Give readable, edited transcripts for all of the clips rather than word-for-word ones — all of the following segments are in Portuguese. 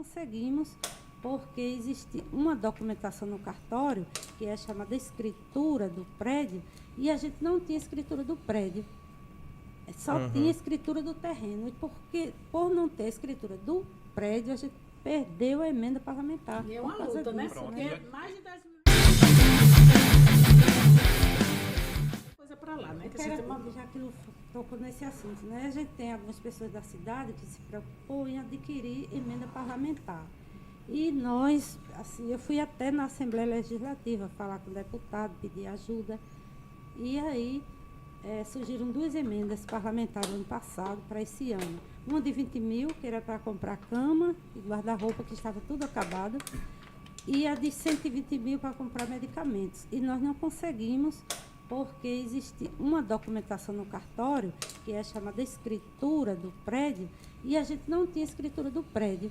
conseguimos, porque existe uma documentação no cartório, que é chamada escritura do prédio, e a gente não tinha escritura do prédio. Só tinha escritura do terreno. E por não ter escritura do prédio, a gente perdeu a emenda parlamentar. E é uma luta, né? Disso, Porque mais de 10 mil... coisa para lá, né? Já que eu tocou nesse assunto, né? A gente tem algumas pessoas da cidade que se preocupam em adquirir emenda parlamentar. E nós, assim, eu fui até na Assembleia Legislativa falar com o deputado, pedir ajuda. E aí surgiram 2 emendas parlamentares no ano passado para esse ano. Uma de 20 mil, que era para comprar cama e guarda-roupa, que estava tudo acabado. E a de 120 mil para comprar medicamentos. E nós não conseguimos, porque existe uma documentação no cartório, que é chamada escritura do prédio, e a gente não tinha escritura do prédio.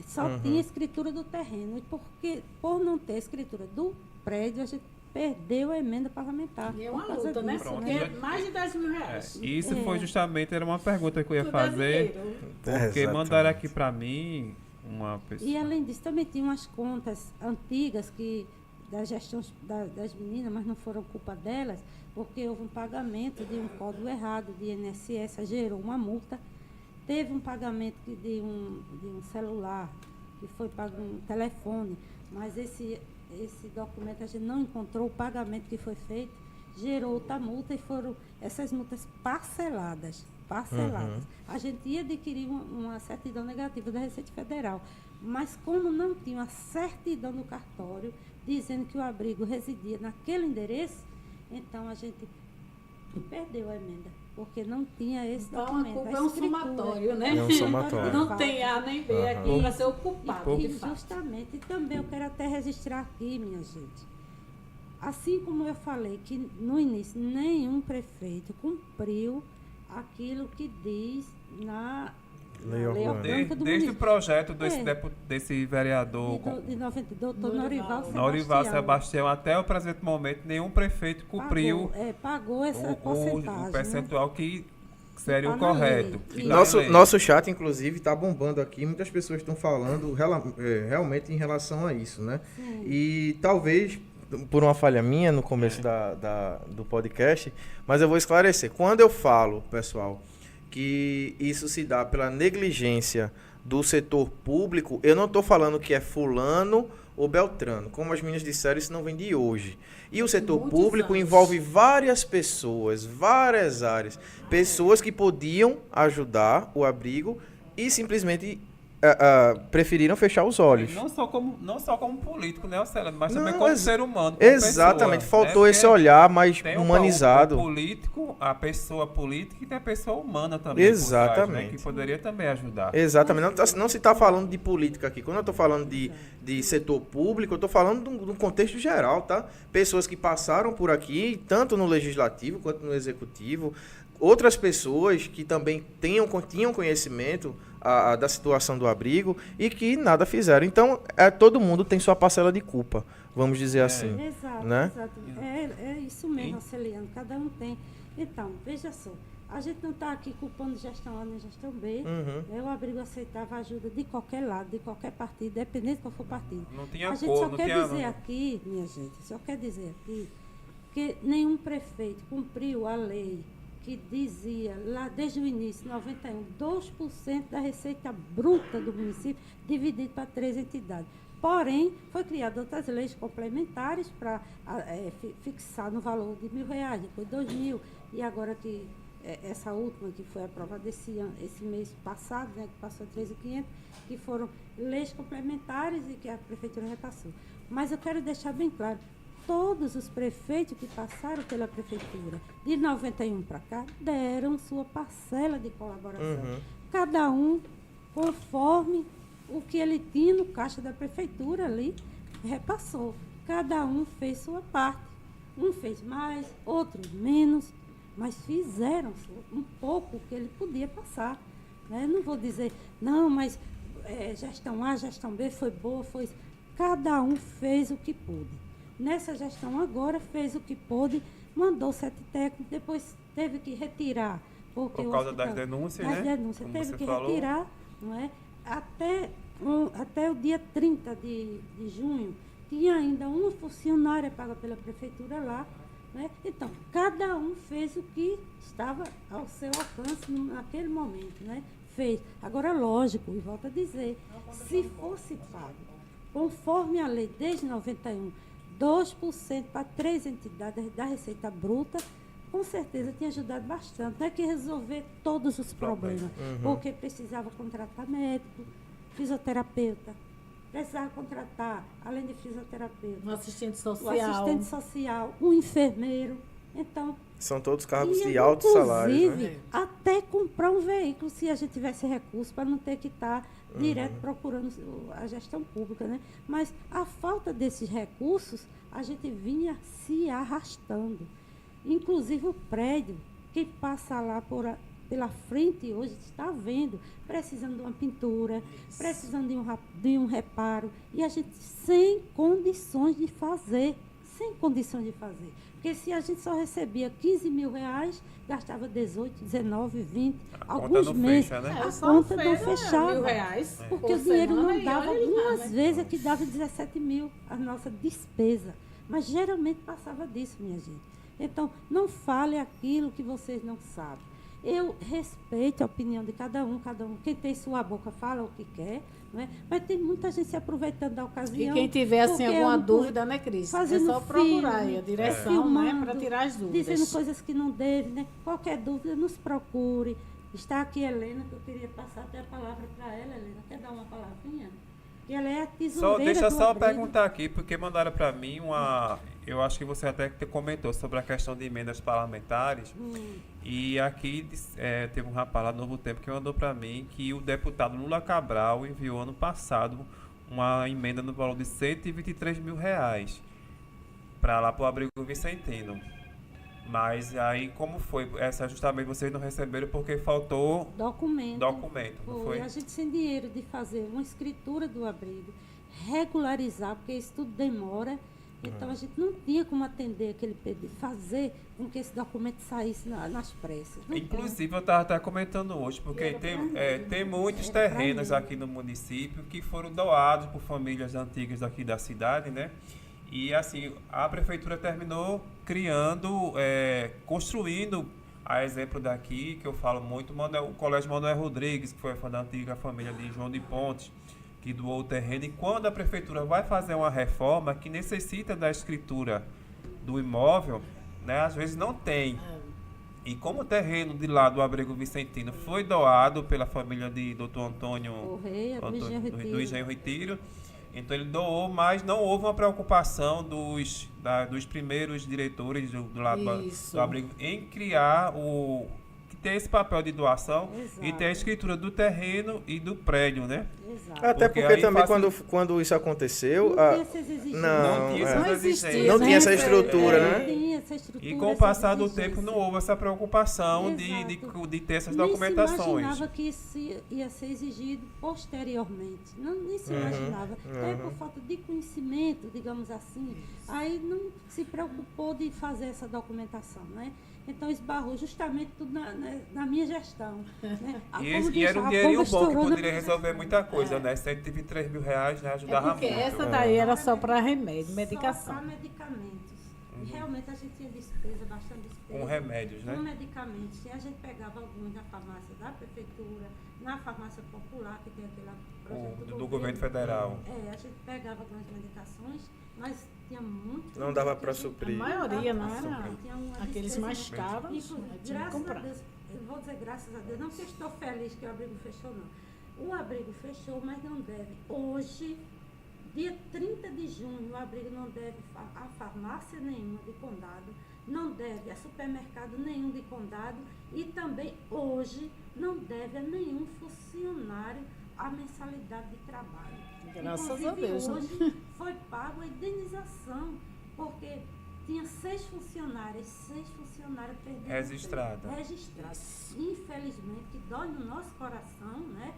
Só tinha escritura do terreno. E por não ter escritura do prédio, a gente perdeu a emenda parlamentar. E é uma luta, né? Disso, Porque mais de 10 mil reais. Isso foi justamente, era uma pergunta que eu ia fazer, porque mandaram aqui para mim uma pessoa. E além disso, também tinha umas contas antigas da gestão das meninas, mas não foram culpa delas, porque houve um pagamento de um código errado de INSS, gerou uma multa. Teve um pagamento de um celular, que foi pago um telefone, mas esse documento a gente não encontrou o pagamento que foi feito, gerou outra multa e foram essas multas parceladas. A gente ia adquirir uma certidão negativa da Receita Federal, mas como não tinha uma certidão no cartório dizendo que o abrigo residia naquele endereço, então a gente perdeu a emenda, porque não tinha esse documento. Então a culpa é um somatório, né? É um somatório. Não tem A nem B aqui para ser o culpado. E justamente, e também eu quero até registrar aqui, minha gente, assim como eu falei que no início nenhum prefeito cumpriu aquilo que diz na Lei Orgânica do Desde o município. projeto desse vereador Doutor Norival Sebastião até o presente momento, nenhum prefeito cumpriu pagou essa porcentagem, o percentual, né, que seria tá o correto. Nosso chat, inclusive, está bombando aqui. Muitas pessoas estão falando realmente em relação a isso, né? Sim. E talvez por uma falha minha no começo do podcast, mas eu vou esclarecer. Quando eu falo, pessoal, que isso se dá pela negligência do setor público, eu não estou falando que é fulano ou beltrano. Como as meninas disseram, isso não vem de hoje. E o setor público envolve várias pessoas, várias áreas. Pessoas que podiam ajudar o abrigo e simplesmente preferiram fechar os olhos. Não só como político, né, Celano, mas também como ser humano. Exatamente, pessoa, faltou né? esse olhar mais tem humanizado. O político, a pessoa política, e tem a pessoa humana também. Exatamente. Por trás, né, que poderia também ajudar. Exatamente. Não se está falando de política aqui. Quando eu estou falando de setor público, eu estou falando de um contexto geral, tá? Pessoas que passaram por aqui, tanto no legislativo quanto no executivo, outras pessoas que também tinham conhecimento da situação do abrigo e que nada fizeram. Então, todo mundo tem sua parcela de culpa, vamos dizer assim. Exato, né? Exato. É isso mesmo, Celiano, cada um tem. Então, veja só, a gente não está aqui culpando gestão A nem gestão B. O abrigo aceitava ajuda de qualquer lado, de qualquer partido, independente de qual for o partido. Não tinha a gente cor, só não quer tinha... dizer aqui, minha gente, só quer dizer aqui que nenhum prefeito cumpriu a lei que dizia, lá desde o início, 91, 2% da receita bruta do município dividido para 3 entidades. Porém, foi criada outras leis complementares para fixar no valor de R$1.000, depois 2.000, e agora que essa última que foi aprovada esse mês passado, né, que passou a 3.500, que foram leis complementares e que a prefeitura repassou. Mas eu quero deixar bem claro, todos os prefeitos que passaram pela prefeitura de 91 para cá deram sua parcela de colaboração. Cada um conforme o que ele tinha no caixa da prefeitura ali, repassou. Cada um fez sua parte. Um fez mais, outro menos, mas fizeram um pouco que ele podia passar. Né? Não vou dizer, não, mas gestão A, gestão B foi boa, foi... Cada um fez o que pôde. Nessa gestão agora fez o que pôde, mandou 7 técnicos, depois teve que retirar. Por causa das denúncias, né? Das denúncias, teve que retirar, não é? Até até o dia 30 de junho, tinha ainda uma funcionária paga pela prefeitura lá, né? Então, cada um fez o que estava ao seu alcance naquele momento, né? Fez. Agora, lógico, e volto a dizer, se fosse pago, conforme a lei desde 91, 2% para 3 entidades da Receita Bruta, com certeza tinha ajudado bastante. Não é que resolver todos os problemas, porque precisava contratar médico, fisioterapeuta, precisava contratar, além de fisioterapeuta, Um assistente social, um enfermeiro. Então, são todos cargos de altos salários, né? Inclusive, até comprar um veículo, se a gente tivesse recurso, para não ter que estar direto procurando a gestão pública, né? Mas a falta desses recursos, a gente vinha se arrastando. Inclusive o prédio, quem passa lá pela frente hoje está vendo, precisando de uma pintura, precisando de um reparo, e a gente sem condições de fazer. Porque se a gente só recebia 15 mil reais, gastava 18, 19, 20, alguns meses. Fecha, né? A conta não fechava. R$1.000 porque o dinheiro não dava. Algumas vezes é que dava 17 mil a nossa despesa. Mas geralmente passava disso, minha gente. Então, não fale aquilo que vocês não sabem. Eu respeito a opinião de cada um. Quem tem sua boca fala o que quer, não é? Mas tem muita gente se aproveitando da ocasião. E quem tiver assim, alguma dúvida, né, Cris? É só procurar aí a direção, né, para tirar as dúvidas. Dizendo coisas que não deve, né? Qualquer dúvida, nos procure. Está aqui Helena, que eu queria passar até a palavra para ela. Helena, quer dar uma palavrinha? E ela é a tesoureira Deixa do só abrigo. perguntar aqui, porque mandaram para mim eu acho que você até comentou sobre a questão de emendas parlamentares. E aqui teve um rapaz lá do Novo Tempo que mandou para mim que o deputado Lula Cabral enviou ano passado uma emenda no valor de R$123 mil para lá para o Abrigo Vicentino. Mas aí como foi? Justamente vocês não receberam porque faltou documento, não foi? A gente sem dinheiro de fazer uma escritura do abrigo, regularizar, porque isso tudo demora. Então a gente não tinha como atender aquele pedido, fazer com que esse documento saísse nas pressas. Inclusive, eu estava até comentando hoje, porque tem muitos terrenos aqui no município que foram doados por famílias antigas aqui da cidade, né? E assim, a prefeitura terminou construindo, a exemplo daqui, que eu falo muito, o Colégio Manuel Rodrigues, que foi da antiga família de João de Pontes, que doou o terreno. E quando a prefeitura vai fazer uma reforma que necessita da escritura do imóvel, né, às vezes não tem. E como o terreno de lá do Abrigo Vicentino foi doado pela família de Dr. Antônio do Engenho Retiro, então ele doou, mas não houve uma preocupação dos primeiros diretores do lado do Abrigo em criar ter esse papel de doação. Exato. E ter a escritura do terreno e do prédio, né? Exato. Até porque também quando isso aconteceu... Não tinha essa estrutura, né? E com o passar do tempo não houve essa preocupação de ter essas documentações. Nem se imaginava que isso ia ser exigido posteriormente. Nem se imaginava. Até por falta de conhecimento, digamos assim. Aí não se preocupou de fazer essa documentação, né? Então esbarrou justamente tudo na minha gestão. Né? E era um dinheirinho bom que poderia resolver muita coisa, né? R$123 mil, né? Ajudava porque muito. Essa daí era só para remédio, medicação. Só para medicamentos. E realmente a gente tinha despesa, bastante despesa. Com remédios, né? Com medicamentos. E a gente pegava alguns na farmácia da prefeitura, na farmácia popular, que tem aquele projeto do governo federal. A gente pegava algumas medicações, mas tinha muito. Não dava para suprir. A maioria não era. Aqueles despesa, mais caros, tinha que comprar. A Deus, eu vou dizer graças a Deus, não que estou feliz que o abrigo fechou, não. O abrigo fechou, mas não deve. Hoje, dia 30 de junho, o abrigo não deve a farmácia nenhuma de Condado, não deve a supermercado nenhum de Condado e também hoje não deve a nenhum funcionário a mensalidade de trabalho. Graças Inclusive, a Deus. Hoje foi pago a indenização, porque tinha 6 funcionários perderam registradas. Infelizmente, que dói no nosso coração, né?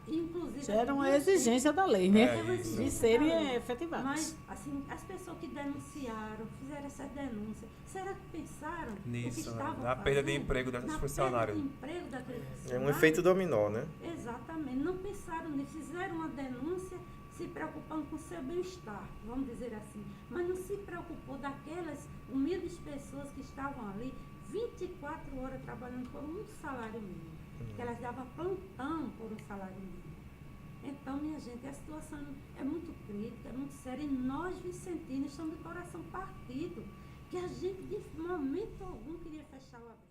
inclusive... Já era uma exigência da lei, né? De serem efetivados. Mas, assim, as pessoas que denunciaram, fizeram essa denúncia, será que pensaram nisso, o que estavam na perda de emprego dessas funcionárias? É um efeito dominó, né? Exatamente. Não pensaram nisso, fizeram uma denúncia se preocupando com o seu bem-estar, vamos dizer assim. Mas não se preocupou daquelas humildes pessoas que estavam ali 24 horas trabalhando por um salário mínimo. Que elas davam plantão por um salário mínimo. Então, minha gente, a situação é muito crítica, é muito séria. E nós, vicentinos, estamos de coração partido. Que a gente, de momento algum, queria fechar o abrigo.